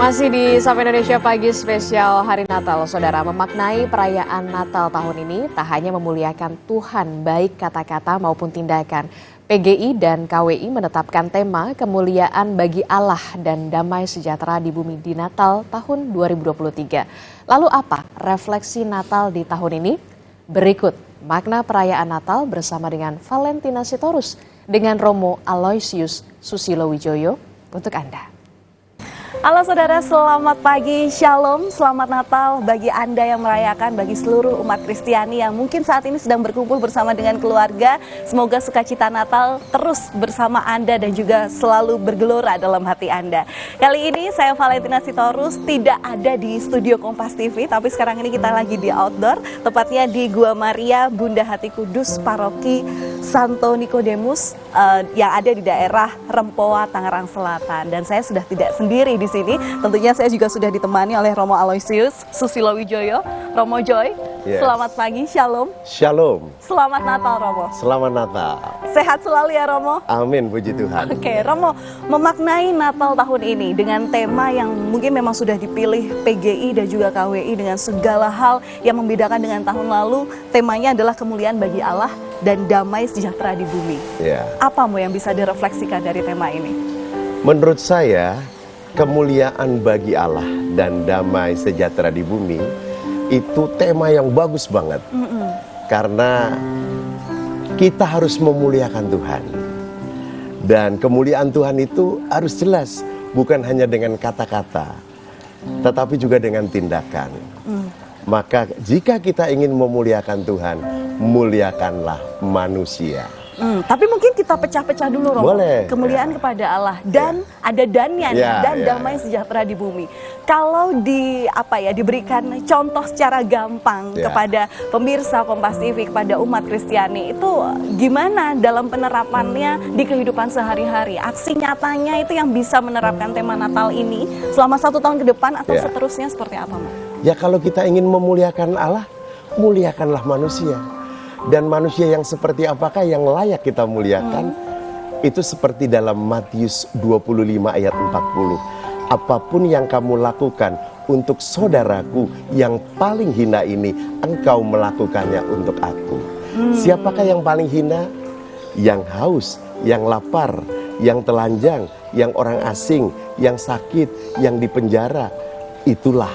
Masih di Sapa Indonesia Pagi spesial Hari Natal, Saudara. Memaknai perayaan Natal tahun ini tak hanya memuliakan Tuhan baik kata-kata maupun tindakan. PGI dan KWI menetapkan tema kemuliaan bagi Allah dan damai sejahtera di bumi di Natal tahun 2023. Lalu apa refleksi Natal di tahun ini? Berikut makna perayaan Natal bersama dengan Valentina Sitorus dengan Romo Aloysius Susilo Wijoyo untuk Anda. Halo saudara, selamat pagi, shalom, selamat Natal bagi Anda yang merayakan, bagi seluruh umat Kristiani yang mungkin saat ini sedang berkumpul bersama dengan keluarga. Semoga sukacita Natal terus bersama Anda dan juga selalu bergelora dalam hati Anda. Kali ini saya Valentina Sitorus tidak ada di studio Kompas TV, tapi sekarang ini kita lagi di outdoor, tepatnya di Gua Maria Bunda Hati Kudus Paroki Santo Nikodemus yang ada di daerah Rempoa, Tangerang Selatan. Dan saya sudah tidak sendiri di sini. Tentunya saya juga sudah ditemani oleh Romo Aloysius Susilo Wijoyo. Romo Joy, yes. Selamat pagi, shalom. Shalom. Selamat Natal, Romo. Selamat Natal. Sehat selalu ya, Romo. Amin, puji Tuhan. Oke, Romo, memaknai Natal tahun ini dengan tema yang mungkin memang sudah dipilih PGI dan juga KWI dengan segala hal yang membedakan dengan tahun lalu. Temanya adalah kemuliaan bagi Allah dan damai sejahtera di bumi. Yeah. Apa yang bisa direfleksikan dari tema ini? Menurut saya, kemuliaan bagi Allah dan damai sejahtera di bumi itu tema yang bagus banget. Karena kita harus memuliakan Tuhan. Dan kemuliaan Tuhan itu harus jelas, bukan hanya dengan kata-kata, tetapi juga dengan tindakan. Maka jika kita ingin memuliakan Tuhan, muliakanlah manusia. Tapi mungkin kita pecah-pecah dulu, Romo. Boleh. Kemuliaan kepada Allah dan ada dannya dan damai sejahtera di bumi. Kalau diberikan contoh secara gampang kepada pemirsa Kompas TV, kepada umat Kristiani, itu gimana dalam penerapannya di kehidupan sehari-hari? Aksi nyatanya itu yang bisa menerapkan tema Natal ini selama 1 tahun ke depan atau seterusnya seperti apa, Mas? Ya, kalau kita ingin memuliakan Allah, muliakanlah manusia. Dan manusia yang seperti apakah yang layak kita muliakan? Itu seperti dalam Matius 25 ayat 40. Apapun yang kamu lakukan untuk saudaraku yang paling hina ini, engkau melakukannya untuk aku. Siapakah yang paling hina? Yang haus, yang lapar, yang telanjang, yang orang asing, yang sakit, yang dipenjara. Itulah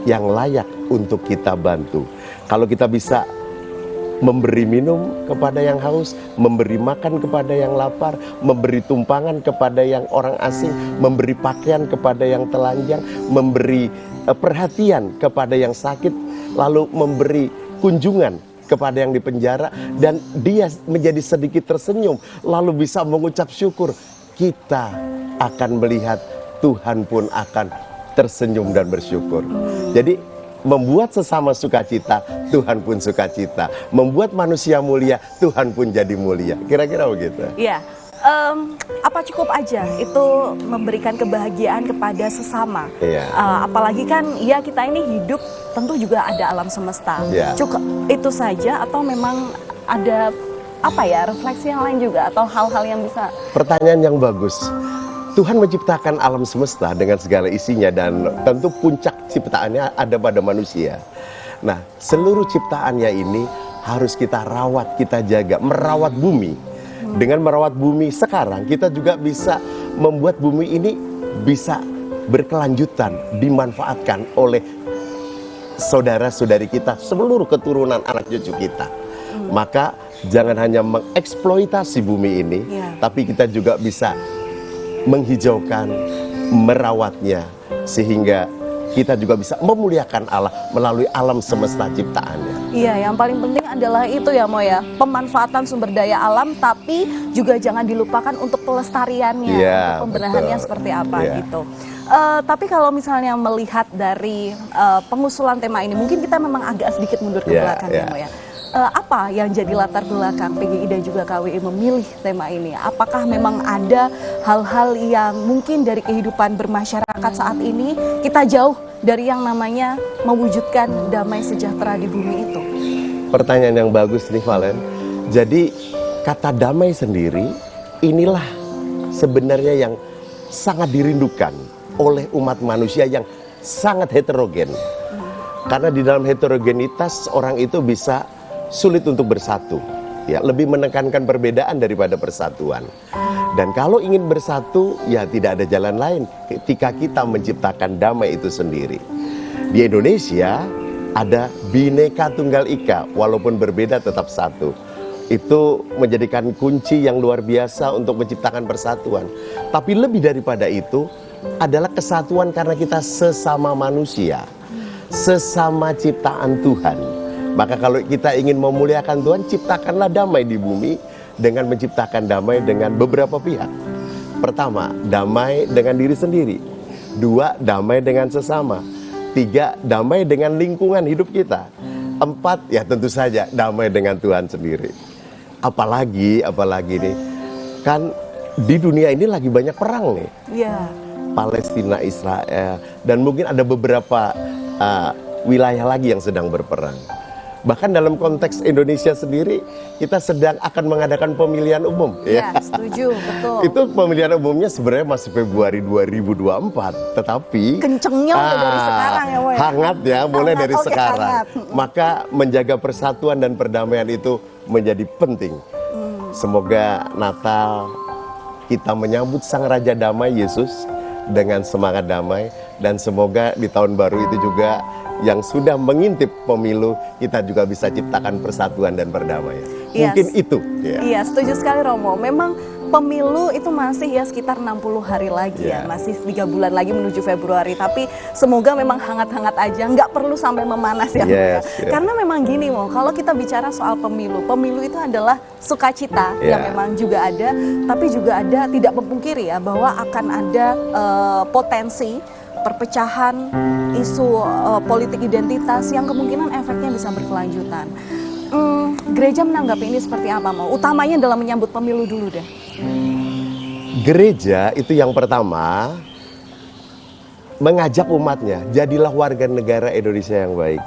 yang layak untuk kita bantu. Kalau kita bisa memberi minum kepada yang haus, memberi makan kepada yang lapar, memberi tumpangan kepada yang orang asing, memberi pakaian kepada yang telanjang, memberi perhatian kepada yang sakit, lalu memberi kunjungan kepada yang dipenjara, dan dia menjadi sedikit tersenyum, lalu bisa mengucap syukur, kita akan melihat Tuhan pun akan tersenyum dan bersyukur. Jadi membuat sesama sukacita, Tuhan pun sukacita. Membuat manusia mulia, Tuhan pun jadi mulia. Kira-kira begitu. Iya. Apa cukup aja itu memberikan kebahagiaan kepada sesama? Iya. Apalagi kan ya kita ini hidup tentu juga ada alam semesta. Iya. Cukup itu saja atau memang ada refleksi yang lain juga atau hal-hal yang bisa? Pertanyaan yang bagus. Tuhan menciptakan alam semesta dengan segala isinya dan tentu puncak ciptaannya ada pada manusia. Nah, seluruh ciptaannya ini harus kita rawat, kita jaga, merawat bumi. Dengan merawat bumi sekarang, kita juga bisa membuat bumi ini bisa berkelanjutan, dimanfaatkan oleh saudara-saudari kita, seluruh keturunan anak cucu kita. Maka jangan hanya mengeksploitasi bumi ini, tapi kita juga bisa menghijaukan, merawatnya, sehingga kita juga bisa memuliakan Allah melalui alam semesta ciptaannya. Iya, yang paling penting adalah itu ya, Mo ya, pemanfaatan sumber daya alam, tapi juga jangan dilupakan untuk pelestariannya, untuk pembenahannya seperti apa gitu. Tapi kalau misalnya melihat dari pengusulan tema ini, mungkin kita memang agak sedikit mundur ke belakang ya, Mo ya. Apa yang jadi latar belakang PGI dan juga KWI memilih tema ini? Apakah memang ada hal-hal yang mungkin dari kehidupan bermasyarakat saat ini kita jauh dari yang namanya mewujudkan damai sejahtera di bumi itu? Pertanyaan yang bagus nih, Valen. Jadi kata damai sendiri inilah sebenarnya yang sangat dirindukan oleh umat manusia yang sangat heterogen. Karena di dalam heterogenitas orang itu bisa sulit untuk bersatu. Ya, lebih menekankan perbedaan daripada persatuan. Dan kalau ingin bersatu, ya tidak ada jalan lain ketika kita menciptakan damai itu sendiri. Di Indonesia ada Bhinneka Tunggal Ika, walaupun berbeda tetap satu. Itu menjadikan kunci yang luar biasa untuk menciptakan persatuan. Tapi lebih daripada itu adalah kesatuan karena kita sesama manusia, sesama ciptaan Tuhan. Maka kalau kita ingin memuliakan Tuhan, ciptakanlah damai di bumi dengan menciptakan damai dengan beberapa pihak. Pertama, damai dengan diri sendiri. Dua, damai dengan sesama. Tiga, damai dengan lingkungan hidup kita. Empat, ya tentu saja damai dengan Tuhan sendiri. Apalagi nih, kan di dunia ini lagi banyak perang nih. Iya. Palestina, Israel, dan mungkin ada beberapa wilayah lagi yang sedang berperang. Bahkan dalam konteks Indonesia sendiri, kita sedang akan mengadakan pemilihan umum. Ya, setuju, betul. Itu pemilihan umumnya sebenarnya masih Februari 2024, tetapi kencengnya udah dari sekarang ya, Woy. Hangat ya, mulai hangat, dari oke, sekarang. hangat. Maka menjaga persatuan dan perdamaian itu menjadi penting. Semoga Natal kita menyambut Sang Raja Damai Yesus dengan semangat damai, dan semoga di tahun baru itu juga yang sudah mengintip pemilu, kita juga bisa ciptakan persatuan dan perdamaian. Yes. Mungkin itu. Ya. Iya, setuju sekali Romo. Memang pemilu itu masih ya sekitar 60 hari lagi ya, masih 3 bulan lagi menuju Februari. Tapi semoga memang hangat-hangat aja, nggak perlu sampai memanas ya. Yes. Karena memang gini Mo, kalau kita bicara soal pemilu itu adalah sukacita yang memang juga ada, tapi juga ada tidak memungkiri ya bahwa akan ada potensi perpecahan, isu politik identitas yang kemungkinan efeknya bisa berkelanjutan. Gereja menanggapi ini seperti apa, Mau? Utamanya dalam menyambut pemilu dulu deh. Gereja itu yang pertama mengajak umatnya, jadilah warga negara Indonesia yang baik.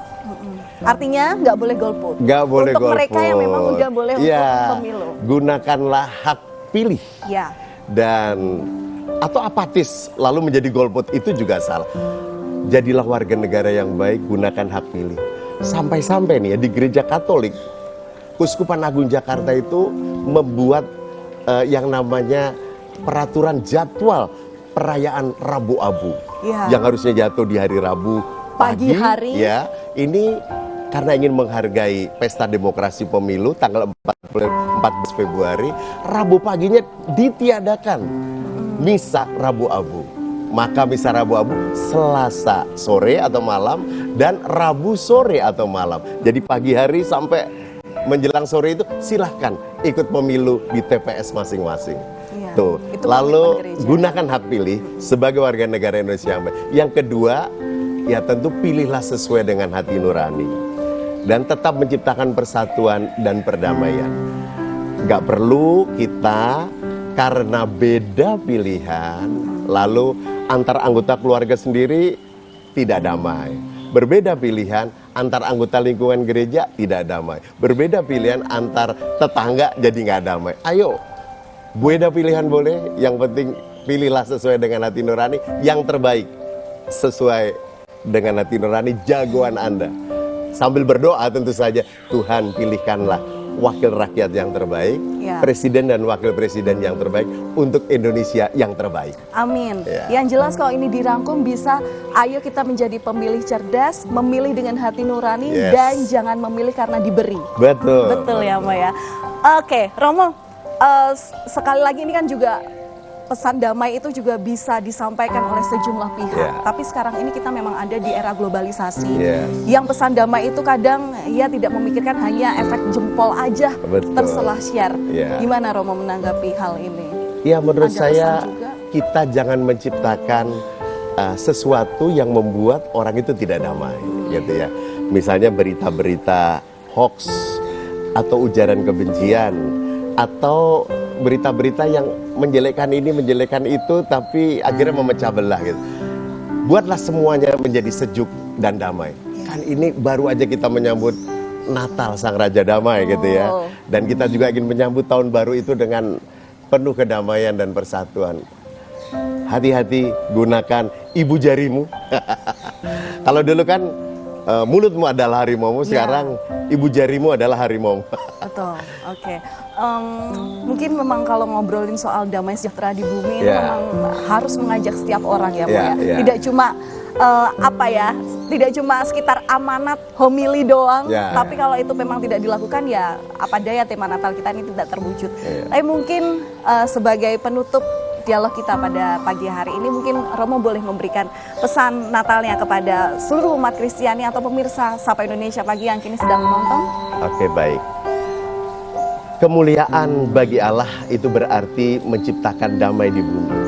Artinya nggak boleh golput. Nggak boleh untuk golput. Mereka yang memang udah boleh untuk pemilu. Gunakanlah hak pilih. Ya. Dan atau apatis lalu menjadi golput, itu juga salah. Jadilah warga negara yang baik, gunakan hak pilih. Sampai-sampai nih ya, di Gereja Katolik, Uskupan Agung Jakarta itu membuat yang namanya peraturan jadwal perayaan Rabu Abu, yang harusnya jatuh di hari Rabu pagi hari. Ya, ini karena ingin menghargai pesta demokrasi pemilu tanggal 14 Februari, Rabu paginya ditiadakan misa Rabu Abu. Maka misa Rabu Abu Selasa sore atau malam dan Rabu sore atau malam. Jadi pagi hari sampai menjelang sore itu silahkan ikut pemilu di TPS masing-masing. Iya, Tuh. Lalu gunakan hak pilih sebagai warga negara Indonesia yang baik. Yang kedua, ya tentu pilihlah sesuai dengan hati nurani dan tetap menciptakan persatuan dan perdamaian. Gak perlu kita karena beda pilihan, lalu antar anggota keluarga sendiri tidak damai. Berbeda pilihan antar anggota lingkungan gereja tidak damai. Berbeda pilihan antar tetangga jadi nggak damai. Ayo, beda pilihan boleh, yang penting pilihlah sesuai dengan hati nurani yang terbaik. Sesuai dengan hati nurani jagoan Anda. Sambil berdoa tentu saja, Tuhan pilihkanlah wakil rakyat yang terbaik, presiden dan wakil presiden yang terbaik untuk Indonesia yang terbaik. Amin. Yang jelas kalau ini dirangkum bisa, ayo kita menjadi pemilih cerdas, memilih dengan hati nurani, dan jangan memilih karena diberi. Betul. Betul ya, Mbak ya. Oke, Romo, sekali lagi ini kan juga pesan damai itu juga bisa disampaikan oleh sejumlah pihak. Tapi sekarang ini kita memang ada di era globalisasi. Yang pesan damai itu kadang ya tidak memikirkan hanya efek jempol aja. Terselah share. Gimana Romo menanggapi hal ini? Ya, menurut saya kita jangan menciptakan sesuatu yang membuat orang itu tidak damai, gitu ya. Misalnya berita-berita hoax atau ujaran kebencian atau berita-berita yang menjelekkan ini, menjelekkan itu, tapi akhirnya memecah belah gitu. Buatlah semuanya menjadi sejuk dan damai. Kan ini baru aja kita menyambut Natal Sang Raja Damai gitu ya. Dan kita juga ingin menyambut tahun baru itu dengan penuh kedamaian dan persatuan. hati-hati gunakan ibu jarimu. Kalau dulu kan mulutmu adalah harimaumu, sekarang ibu jarimu adalah harimaumu. Betul, oke. Mungkin memang kalau ngobrolin soal damai sejahtera di bumi ini memang harus mengajak setiap orang ya, Bu ya. Tidak cuma tidak cuma sekitar amanat homili doang, tapi kalau itu memang tidak dilakukan ya apa daya tema Natal kita ini tidak terwujud. Tapi mungkin sebagai penutup dialog kita pada pagi hari ini, mungkin Romo boleh memberikan pesan Natalnya kepada seluruh umat Kristiani atau pemirsa Sapa Indonesia Pagi yang kini sedang menonton. Oke, baik. Kemuliaan bagi Allah itu berarti menciptakan damai di bumi.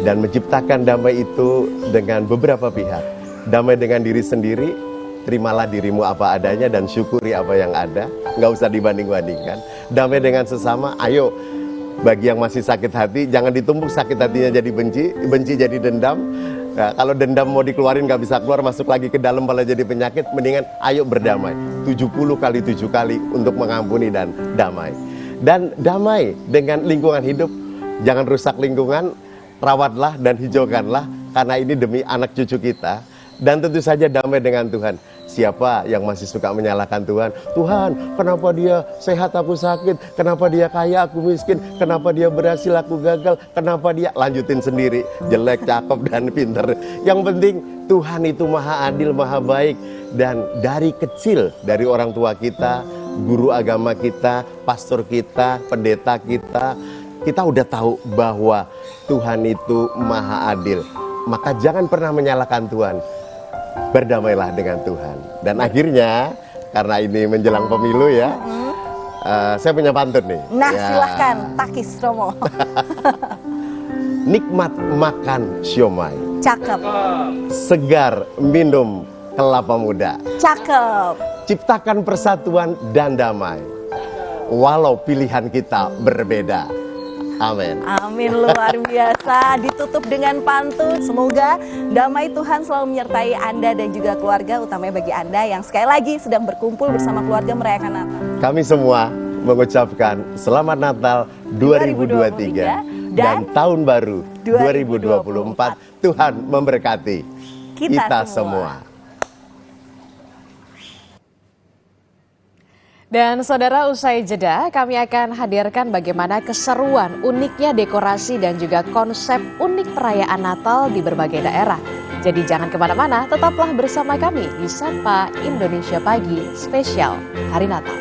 Dan menciptakan damai itu dengan beberapa pihak. Damai dengan diri sendiri, terimalah dirimu apa adanya dan syukuri apa yang ada. Nggak usah dibanding-bandingkan. Damai dengan sesama, ayo. Bagi yang masih sakit hati, jangan ditumpuk sakit hatinya jadi benci, benci jadi dendam. Nah, kalau dendam mau dikeluarin nggak bisa keluar, masuk lagi ke dalam malah jadi penyakit, mendingan ayo berdamai. 70 kali 7 kali untuk mengampuni dan damai. Dan damai dengan lingkungan hidup, jangan rusak lingkungan, rawatlah dan hijaukanlah, karena ini demi anak cucu kita. Dan tentu saja damai dengan Tuhan. Siapa yang masih suka menyalahkan Tuhan? Tuhan, kenapa dia sehat aku sakit? Kenapa dia kaya aku miskin? Kenapa dia berhasil aku gagal? Kenapa dia lanjutin sendiri? Jelek, cakep, dan pinter. Yang penting Tuhan itu maha adil, maha baik. Dan dari kecil, dari orang tua kita, guru agama kita, pastor kita, pendeta kita udah tahu bahwa Tuhan itu maha adil. Maka jangan pernah menyalahkan Tuhan. Berdamailah dengan Tuhan. Dan akhirnya, karena ini menjelang pemilu ya, saya punya pantun nih. Nah, silahkan, takis Romo. Nikmat makan siomay, Cakep. segar minum kelapa muda, Cakep. ciptakan persatuan dan damai, walau pilihan kita berbeda. Amin. Amin, luar biasa. Ditutup dengan pantun. Semoga damai Tuhan selalu menyertai Anda dan juga keluarga, utamanya bagi Anda yang sekali lagi sedang berkumpul bersama keluarga merayakan Natal. Kami semua mengucapkan Selamat Natal 2023 dan Tahun Baru 2024. Tuhan memberkati kita semua. Dan saudara, usai jeda kami akan hadirkan bagaimana keseruan uniknya dekorasi dan juga konsep unik perayaan Natal di berbagai daerah. Jadi jangan kemana-mana, tetaplah bersama kami di Sapa Indonesia Pagi spesial Hari Natal.